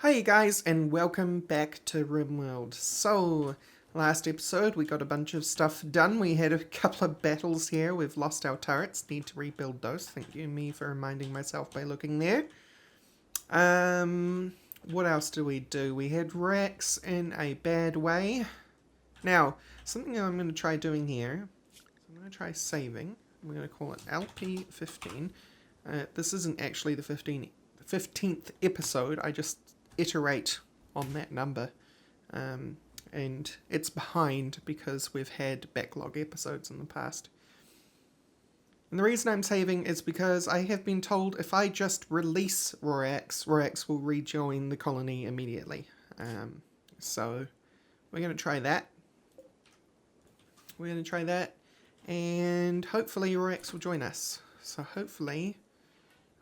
Hey guys, and welcome back to Rimworld. So, last episode we got a bunch of stuff done. We had a couple of battles here. We've lost our turrets. Need to rebuild those. Thank you, me, for reminding myself by looking there. What else do? We had Rorax in a bad way. Now, something I'm going to try doing here. I'm going to try saving. I'm going to call it LP15. This isn't actually the 15th episode. I just iterate on that number, and it's behind because we've had backlog episodes in the past. And the reason I'm saving is because I have been told if I just release Rorax will rejoin the colony immediately. So we're going to try that. And hopefully Rorax will join us. So hopefully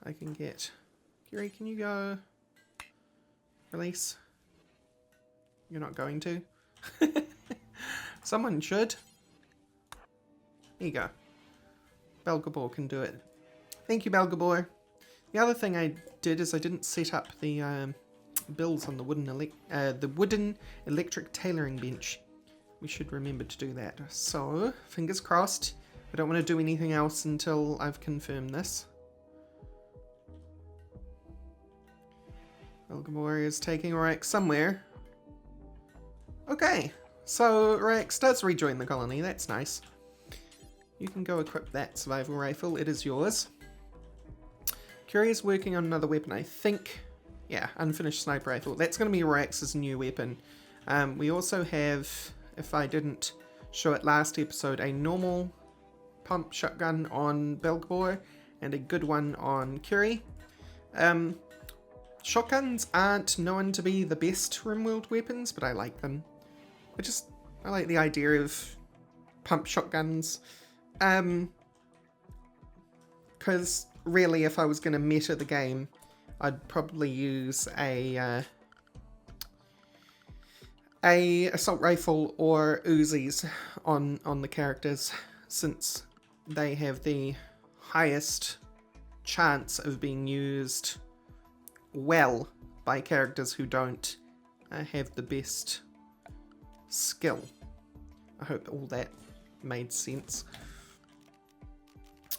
I can get... Kiri, can you go... Release? You're not going to? Someone should. There you go. Belgabor can do it. Thank you, Belgabor. The other thing I did is I didn't set up the bills on the wooden electric tailoring bench. We should remember to do that. So, fingers crossed. I don't want to do anything else until I've confirmed this. Belgabor is taking Rorax somewhere. Okay, so Rorax does rejoin the colony. That's nice. You can go equip that survival rifle. It is yours. Curie's working on another weapon, I think. Yeah, unfinished sniper rifle. That's going to be Rorax's new weapon. We also have, if I didn't show it last episode, a normal pump shotgun on Belgabor and a good one on Curie. Shotguns aren't known to be the best Rimworld weapons, but I like them. I like the idea of pump shotguns. Because really, if I was going to meta the game, I'd probably use a assault rifle or Uzis on the characters, since they have the highest chance of being used well by characters who don't have the best skill. I hope all that made sense.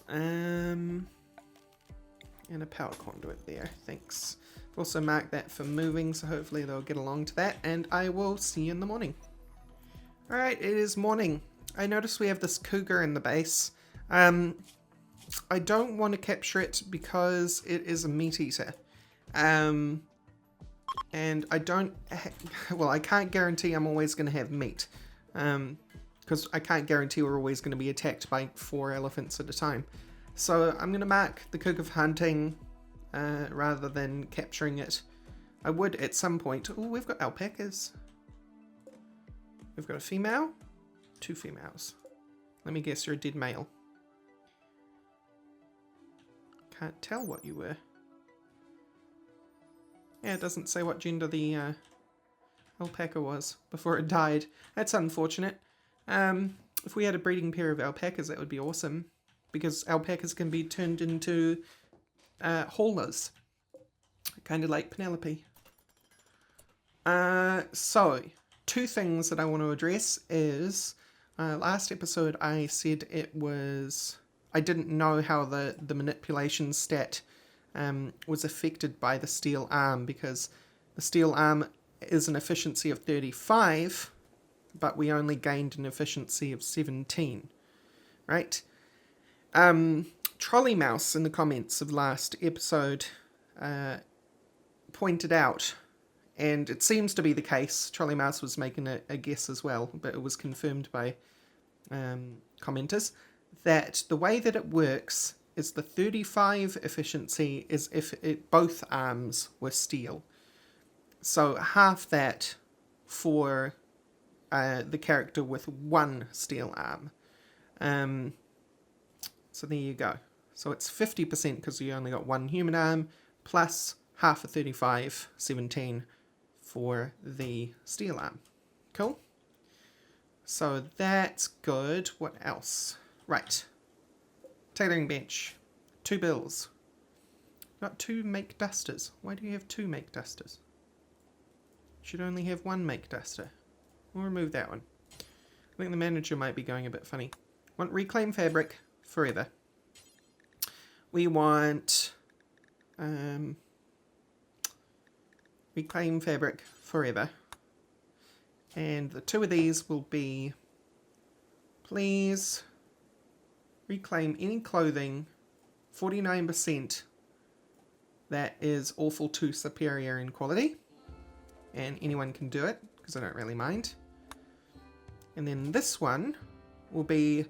And a power conduit there, thanks. I've also marked that for moving, so hopefully they'll get along to that, and I will see you in the morning. Alright, it is morning. I notice we have this cougar in the base. I don't want to capture it because it is a meat eater. And I don't... well, I can't guarantee I'm always going to have meat. Because I can't guarantee we're always going to be attacked by 4 elephants at a time. So I'm going to mark the cougar for hunting rather than capturing it. I would at some point... Oh, we've got alpacas. We've got a female. 2 females. Let me guess, you're a dead male. Can't tell what you were. Yeah, it doesn't say what gender the alpaca was before it died. That's unfortunate. If we had a breeding pair of alpacas, that would be awesome. Because alpacas can be turned into haulers. Kind of like Penelope. So, 2 things that I want to address is... last episode I said it was... I didn't know how the manipulation stat was affected by the steel arm, because the steel arm is an efficiency of 35, but we only gained an efficiency of 17, right? Trolley Mouse in the comments of last episode pointed out, and it seems to be the case, Trolley Mouse was making a guess as well, but it was confirmed by commenters, that the way that it works is the 35 efficiency is if both arms were steel. So half that for the character with 1 steel arm. So there you go. So it's 50% because you only got 1 human arm, plus half of 35, 17 for the steel arm. Cool? So that's good. What else? Right. Tailoring bench. 2 bills. Got 2 make dusters. Why do you have 2 make dusters? should only have one make duster. We'll remove that one. I think the manager might be going a bit funny. Want reclaim fabric forever. We want reclaim fabric forever. And the two of these will be, please reclaim any clothing 49% that is awful to superior in quality. And anyone can do it, because I don't really mind. And then this one will be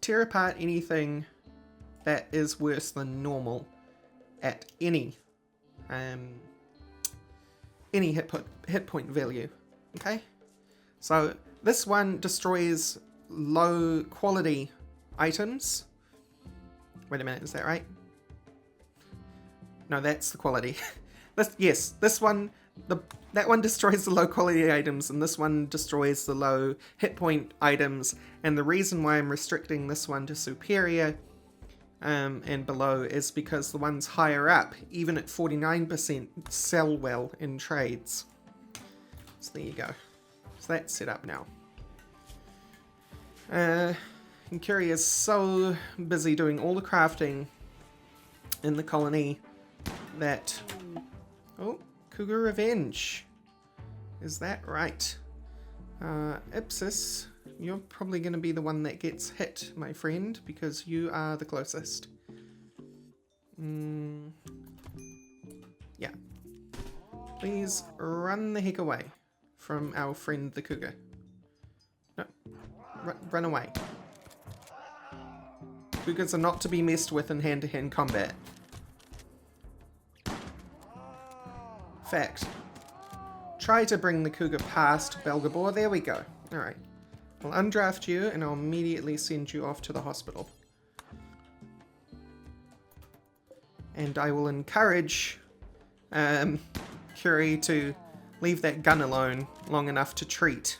tear apart anything that is worse than normal at any hit point value. Okay? So this one destroys low quality items. Wait a minute, is that right? No, that's the quality. This one, that one destroys the low quality items, and this one destroys the low hit point items. And the reason why I'm restricting this one to superior and below is because the ones higher up, even at 49%, sell well in trades. So there you go. So that's set up now. And Curie is so busy doing all the crafting in the colony that... Oh, Cougar Revenge. Is that right? Ipsis, you're probably going to be the one that gets hit, my friend, because you are the closest. Yeah. Please run the heck away from our friend the Cougar. No. Run away. Cougars are not to be messed with in hand-to-hand combat. Fact. Try to bring the Cougar past Belgabor. There we go. Alright. I'll undraft you and I'll immediately send you off to the hospital. And I will encourage Curie to leave that gun alone long enough to treat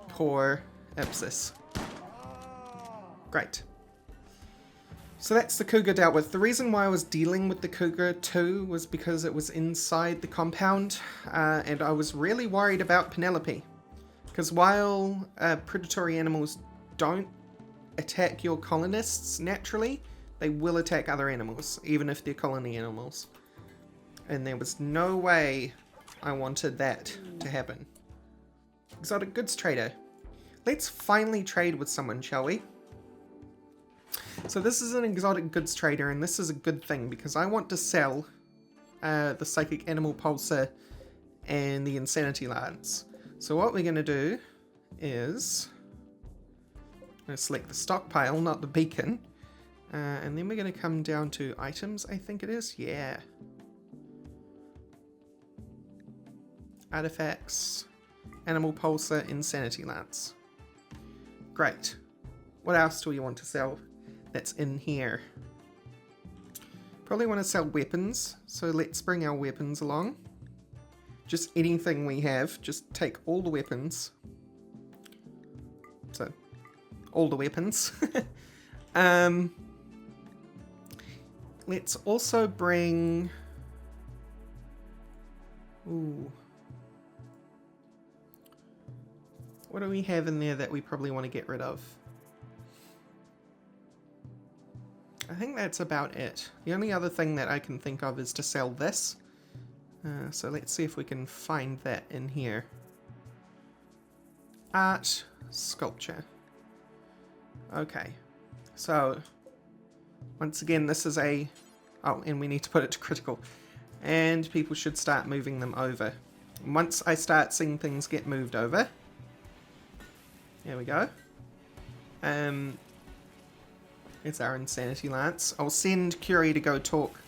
poor Ipsis. Great. So that's the Cougar dealt with. The reason why I was dealing with the Cougar too was because it was inside the compound, and I was really worried about Penelope. Because while predatory animals don't attack your colonists naturally, they will attack other animals, even if they're colony animals. And there was no way I wanted that to happen. Exotic goods trader. Let's finally trade with someone, shall we? So this is an exotic goods trader, and this is a good thing because I want to sell the psychic animal pulsar and the insanity lance. So what we're going to do is I'm going to select the stockpile, not the beacon, and then we're going to come down to items, I think it is. Yeah. Artifacts, animal pulsar, insanity lance. Great. What else do we want to sell that's in here? Probably want to sell weapons, so let's bring our weapons along. Just anything we have, just take all the weapons. So, all the weapons. Let's also bring... Ooh. What do we have in there that we probably want to get rid of? I think that's about it. The only other thing that I can think of is to sell this. So let's see if we can find that in here. Art, sculpture. Okay. So, once again, this is a... Oh, and we need to put it to critical. And people should start moving them over. Once I start seeing things get moved over... There we go. It's our insanity lance. I'll send Curie to go talk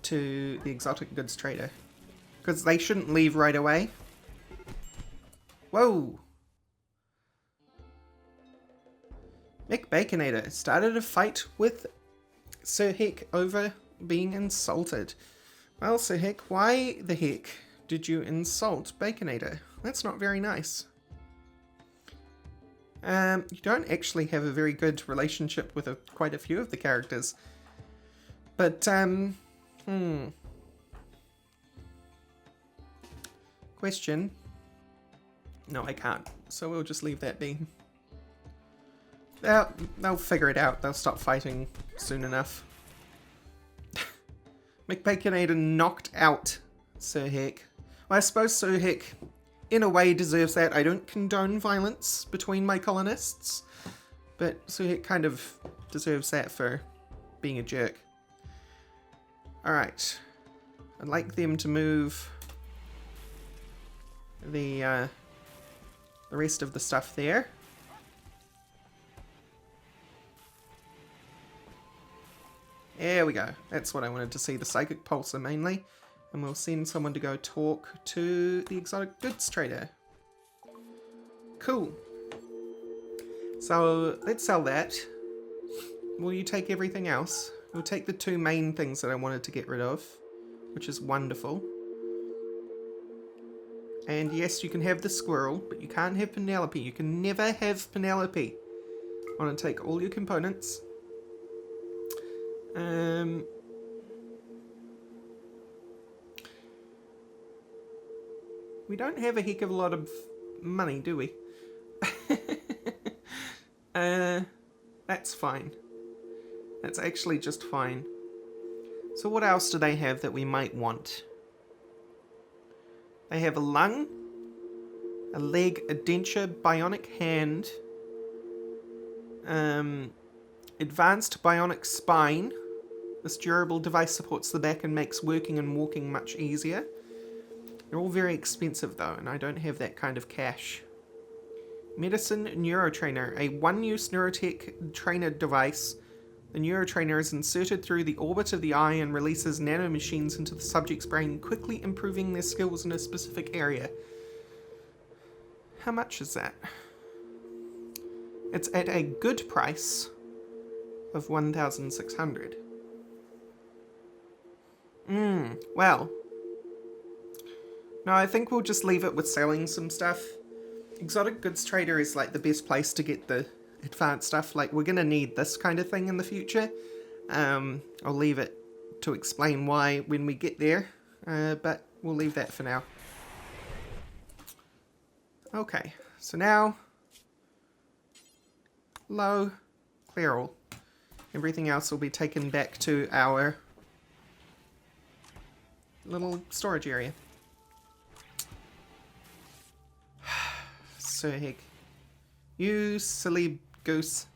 to the exotic goods trader. Because they shouldn't leave right away. Whoa! Mick Baconator started a fight with Sir Heck over being insulted. Well, Sir Heck, why the heck did you insult Baconator? That's not very nice. You don't actually have a very good relationship with quite a few of the characters. But, Question. No, I can't. So we'll just leave that be. They'll figure it out. They'll stop fighting soon enough. McBaconator knocked out Sir Heck. Well, I suppose Sir Heck, in a way, deserves that. I don't condone violence between my colonists, but Sir Heck kind of deserves that for being a jerk. Alright. I'd like them to move the rest of the stuff there. There we go. That's what I wanted to see, the psychic pulsar mainly. And we'll send someone to go talk to the exotic goods trader. Cool. So let's sell that. Will you take everything else? We'll take the two main things that I wanted to get rid of, which is wonderful. And yes, you can have the squirrel, but you can't have Penelope. You can never have Penelope. I want to take all your components. We don't have a heck of a lot of money, do we? That's fine. That's actually just fine. So what else do they have that we might want? They have a lung, a leg, a denture, bionic hand, advanced bionic spine. This durable device supports the back and makes working and walking much easier. They're all very expensive though, and I don't have that kind of cash. Medicine Neurotrainer, a one-use neurotech trainer device. The neurotrainer is inserted through the orbit of the eye and releases nanomachines into the subject's brain, quickly improving their skills in a specific area. How much is that? It's at a good price of 1,600. Well. No, I think we'll just leave it with selling some stuff. Exotic Goods Trader is like the best place to get the advanced stuff. Like, we're going to need this kind of thing in the future. I'll leave it to explain why when we get there. But we'll leave that for now. Okay, so now... Low, clear all. Everything else will be taken back to our little storage area. Sir Heck. You silly goose.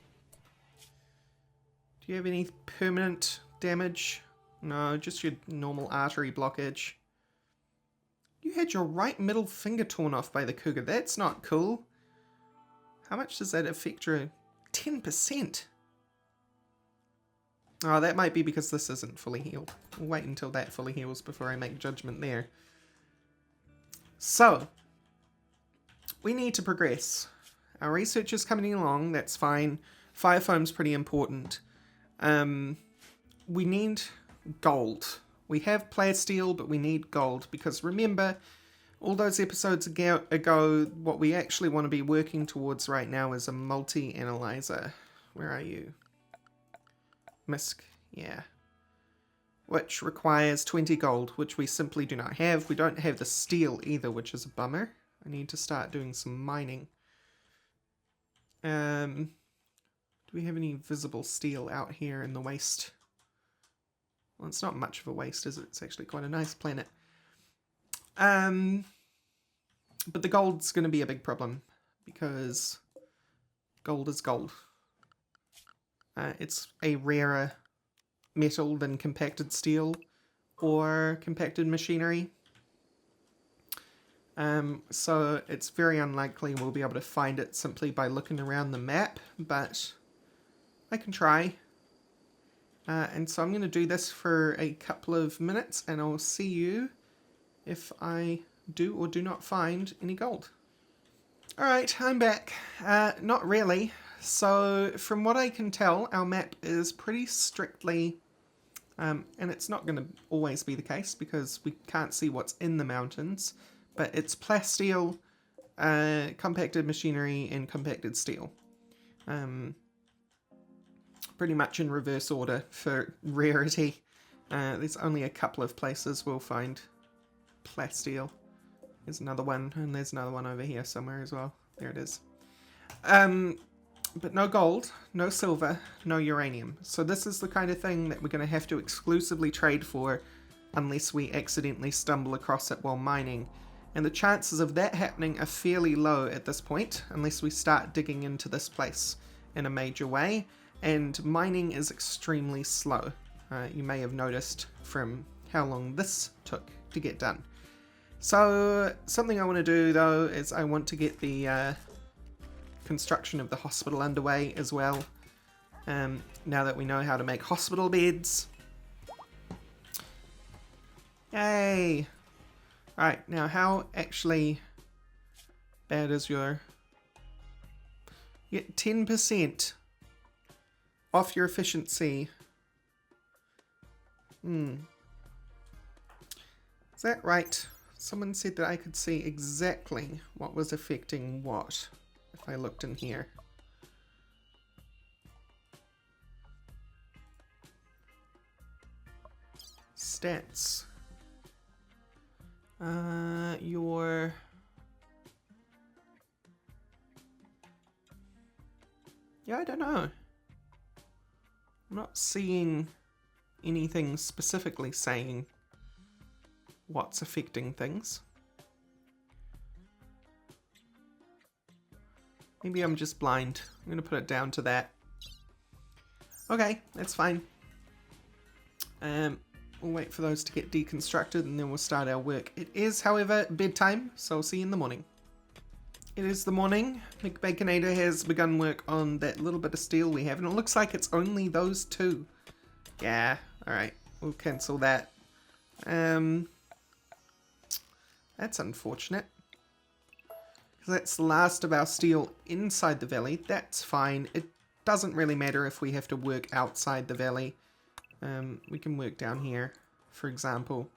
Do you have any permanent damage? No, just your normal artery blockage. You had your right middle finger torn off by the cougar. That's not cool. How much does that affect your... 10%? Oh, that might be because this isn't fully healed. We'll wait until that fully heals before I make judgment there. So, we need to progress. Our research is coming along, that's fine. Fire foam's pretty important. We need gold. We have plasteel, but we need gold, because remember, all those episodes ago, what we actually want to be working towards right now is a multi-analyzer. Where are you? Misk, yeah. Which requires 20 gold, which we simply do not have. We don't have the steel either, which is a bummer. I need to start doing some mining. Do we have any visible steel out here in the waste? Well, it's not much of a waste, is it? It's actually quite a nice planet. But the gold's going to be a big problem, because gold is gold. It's a rarer metal than compacted steel or compacted machinery. So it's very unlikely we'll be able to find it simply by looking around the map, but I can try. And so I'm going to do this for a couple of minutes, and I'll see you if I do or do not find any gold. Alright, I'm back. Not really. So, from what I can tell, our map is pretty strictly, and it's not going to always be the case because we can't see what's in the mountains, but it's plasteel, compacted machinery, and compacted steel. Pretty much in reverse order for rarity. There's only a couple of places we'll find plasteel. There's another one, and there's another one over here somewhere as well. There it is. But no gold, no silver, no uranium. So this is the kind of thing that we're going to have to exclusively trade for unless we accidentally stumble across it while mining. And the chances of that happening are fairly low at this point, unless we start digging into this place in a major way. And mining is extremely slow. You may have noticed from how long this took to get done. So something I want to do though is I want to get the construction of the hospital underway as well. Now that we know how to make hospital beds. Yay! Right, now how actually bad is your... You get 10% off your efficiency. Is that right? Someone said that I could see exactly what was affecting what if I looked in here. Stats. Your... Yeah, I don't know. I'm not seeing anything specifically saying what's affecting things. Maybe I'm just blind. I'm going to put it down to that. Okay, that's fine. We'll wait for those to get deconstructed and then we'll start our work. It is, however, bedtime, so I'll see you in the morning. It is the morning. McBaconator has begun work on that little bit of steel we have, and it looks like it's only those two. Yeah, alright. We'll cancel that. That's unfortunate. That's the last of our steel inside the valley. That's fine. It doesn't really matter if we have to work outside the valley. We can work down here, for example.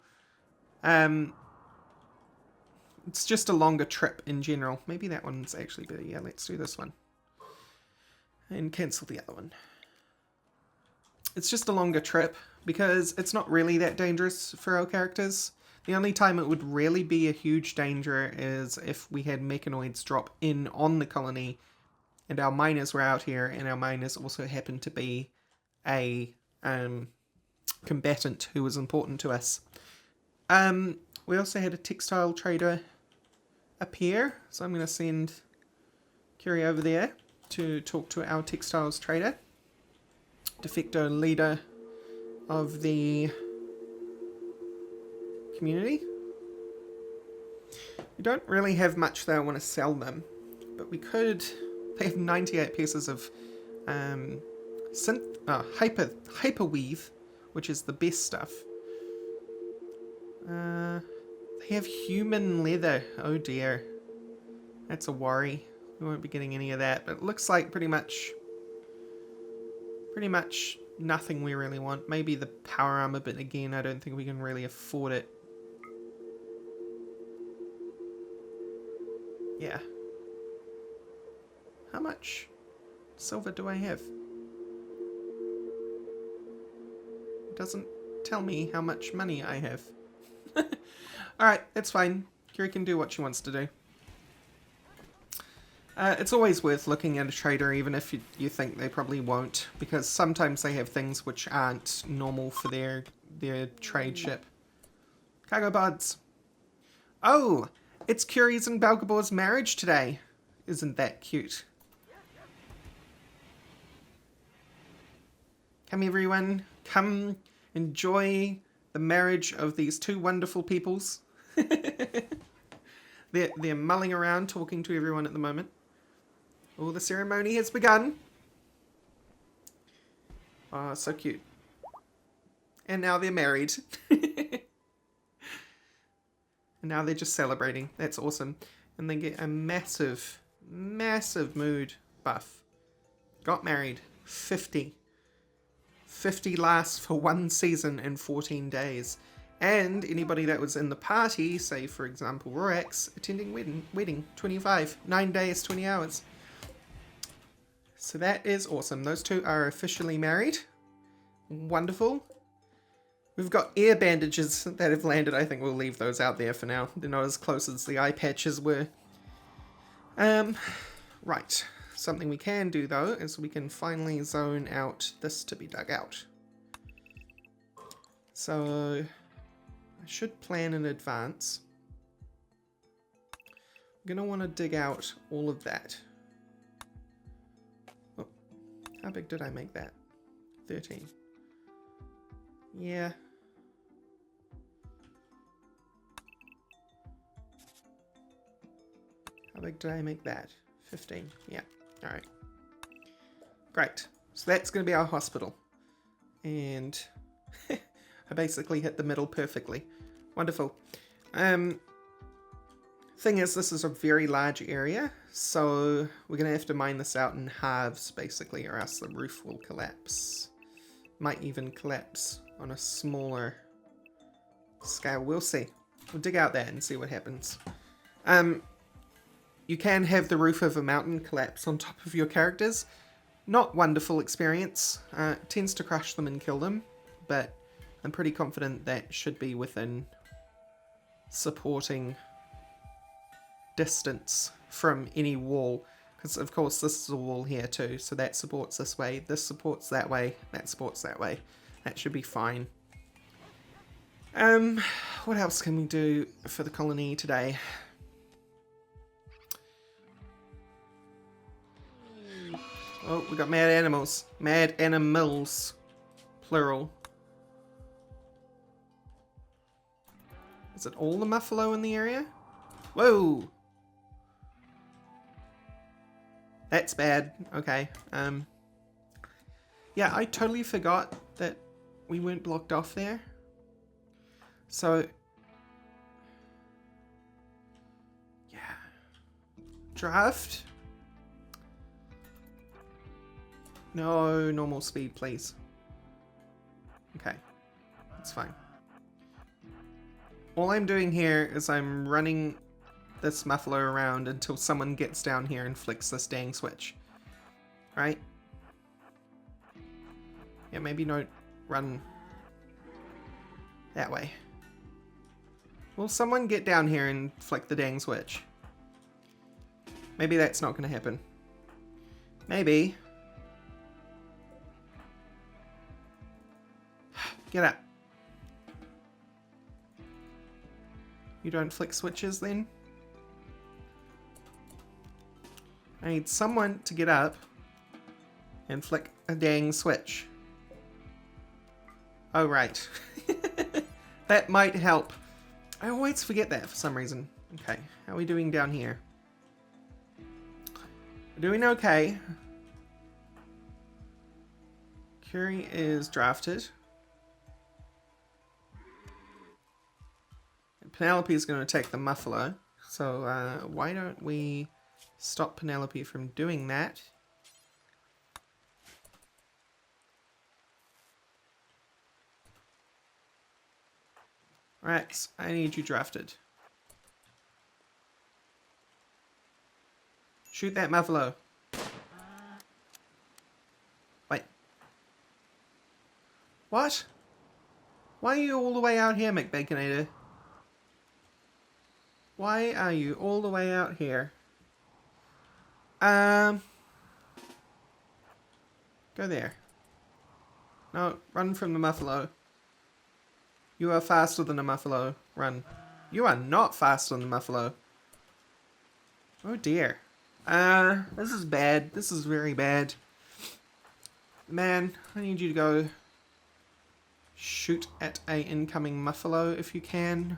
It's just a longer trip in general. Maybe that one's actually better. Yeah, let's do this one. And cancel the other one. It's just a longer trip because it's not really that dangerous for our characters. The only time it would really be a huge danger is if we had mechanoids drop in on the colony and our miners were out here and our miners also happened to be a combatant who was important to us. We also had a textile trader up here, so I'm going to send Kerry over there to talk to our textiles trader, de facto leader of the community. We don't really have much that I want to sell them, but we could. They have 98 pieces of hyperweave, which is the best stuff. They have human leather. Oh dear. That's a worry. We won't be getting any of that, but it looks like pretty much nothing we really want. Maybe the power armor, but again, I don't think we can really afford it. Yeah. How much silver do I have? It doesn't tell me how much money I have. Alright, that's fine. Kiri can do what she wants to do. It's always worth looking at a trader, even if you think they probably won't, because sometimes they have things which aren't normal for their trade ship. Cargo buds. Oh, it's Kiri's and Balgabor's marriage today. Isn't that cute? Come everyone, come enjoy the marriage of these two wonderful peoples. They're mulling around talking to everyone at the moment. Oh, the ceremony has begun. Oh, so cute. And now they're married. And now they're just celebrating. That's awesome. And they get a massive, massive mood buff. Got married. 50. 50 lasts for 1 season and 14 days. And anybody that was in the party, say for example Rorax, attending wedding 25. 9 days, 20 hours. So that is awesome. Those two are officially married. Wonderful. We've got ear bandages that have landed. I think we'll leave those out there for now. They're not as close as the eye patches were. Right. Something we can do, though, is we can finally zone out this to be dug out. So, I should plan in advance. I'm going to want to dig out all of that. Oh, how big did I make that? 13. Yeah. How big did I make that? 15. Yeah. Alright. Great. So that's going to be our hospital. And I basically hit the middle perfectly. Wonderful. Thing is, this is a very large area, so we're going to have to mine this out in halves, basically, or else the roof will collapse. Might even collapse on a smaller scale. We'll see. We'll dig out that and see what happens. You can have the roof of a mountain collapse on top of your characters. Not wonderful experience. It tends to crush them and kill them, but I'm pretty confident that should be within supporting distance from any wall. Because, of course, this is a wall here too, so that supports this way, this supports that way, that supports that way. That should be fine. What else can we do for the colony today? Oh, we got mad animals. Mad animals. Plural. Is it all the muffalo in the area? Whoa! That's bad. Okay. Yeah, I totally forgot that we weren't blocked off there. So... yeah. Draft? No, normal speed, please. Okay. That's fine. All I'm doing here is I'm running this muffalo around until someone gets down here and flicks this dang switch. Right? Yeah, maybe don't run that way. Will someone get down here and flick the dang switch? Maybe that's not going to happen. Maybe. Get up. You don't flick switches then? I need someone to get up and flick a dang switch. Oh, right. That might help. I always forget that for some reason. Okay, how are we doing down here? We're doing okay. Curie is drafted. And Penelope is going to take the muffalo. So why don't we stop Penelope from doing that? Rorax, I need you drafted. Shoot that muffalo. Wait. What? Why are you all the way out here, McBaconator? Why are you all the way out here? Go there. No, run from the muffalo. You are faster than a muffalo. Run. You are not faster than the muffalo. Oh dear. This is bad. This is very bad. Man, I need you to go shoot at a incoming muffalo if you can.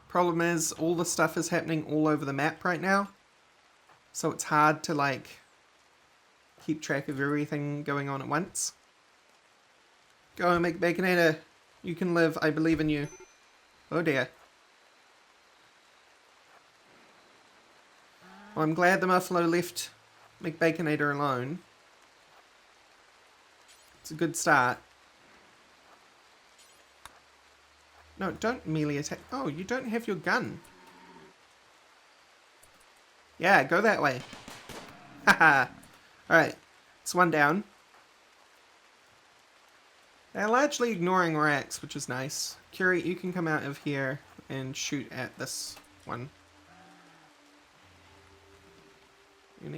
Problem is, all the stuff is happening all over the map right now. So it's hard to, like, keep track of everything going on at once. Go, McBaconator. You can live. I believe in you. Oh dear. Well, I'm glad the muffalo left McBaconator alone. It's a good start. No, don't melee attack. Oh, you don't have your gun. Yeah, go that way. Haha. Alright, it's one down. They're largely ignoring Rorax, which is nice. Curie, you can come out of here and shoot at this one. You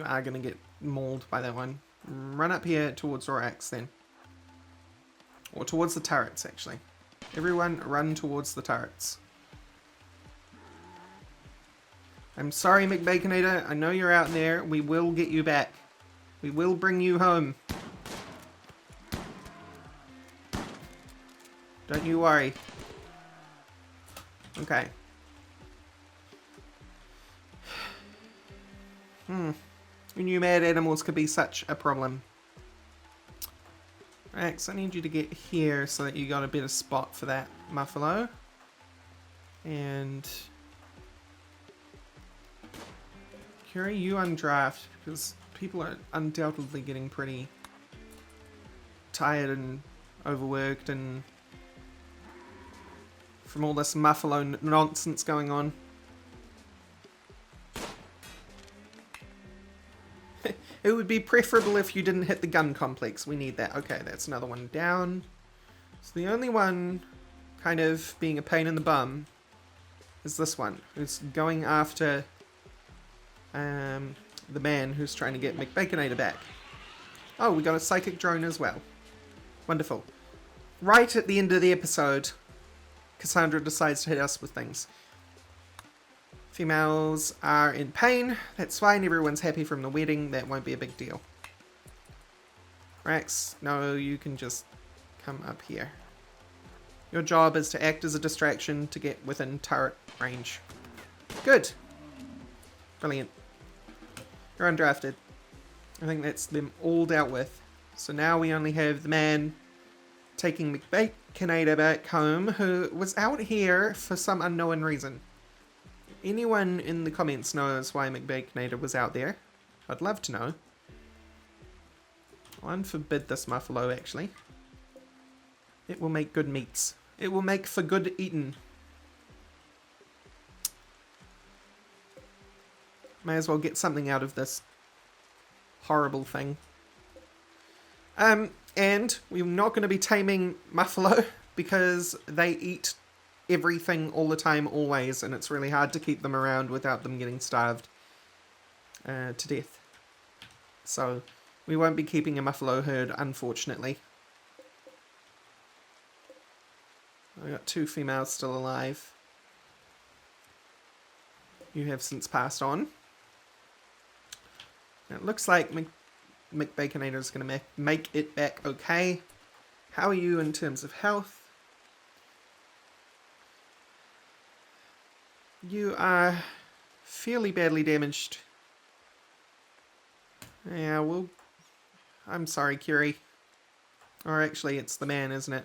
are gonna get mauled by that one. Run up here towards Rorax then. Or towards the turrets, actually. Everyone run towards the turrets. I'm sorry, McBaconator. I know you're out there. We will get you back. We will bring you home. Don't you worry. Okay. Who knew mad animals could be such a problem? Rex, I need you to get here so that you got a better spot for that Muffalo. And Curie, you undraft because people are undoubtedly getting pretty tired and overworked and from all this Muffalo nonsense going on. It would be preferable if you didn't hit the gun complex. We need that. Okay, that's another one down. So the only one kind of being a pain in the bum is this one, who's going after the man who's trying to get McBaconator back. Oh, we got a psychic drone as well. Wonderful. Right at the end of the episode, Cassandra decides to hit us with things. Females are in pain. That's fine. Everyone's happy from the wedding. That won't be a big deal. Rax, no, you can just come up here. Your job is to act as a distraction to get within turret range. Good. Brilliant. You're undrafted. I think that's them all dealt with. So now we only have the man taking McBaconator back home, who was out here for some unknown reason. Anyone in the comments knows why McBaconator was out there? I'd love to know. I'll unforbid this Muffalo, actually. It will make good meats. It will make for good eating. May as well get something out of this horrible thing. And we're not going to be taming Muffalo because they eat everything all the time, always, and it's really hard to keep them around without them getting starved to death. So we won't be keeping a Muffalo herd, unfortunately. I got 2 females still alive. You have since passed on. Now, it looks like McBaconator is going to make it back okay. How are you in terms of health? You are fairly badly damaged. Yeah, well, I'm sorry, Curie. Or actually, it's the man, isn't it?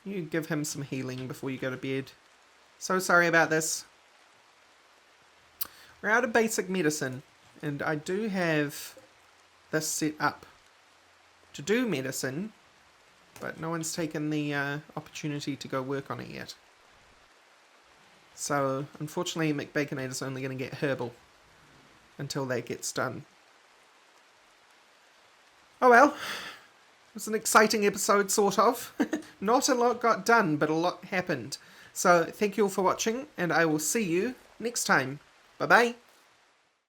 You give him some healing before you go to bed. So sorry about this. We're out of basic medicine, and I do have this set up to do medicine, but no one's taken the opportunity to go work on it yet. So, unfortunately, McBaconator's only going to get herbal until that gets done. Oh well, it was an exciting episode, sort of. Not a lot got done, but a lot happened. So, thank you all for watching, and I will see you next time. Bye-bye.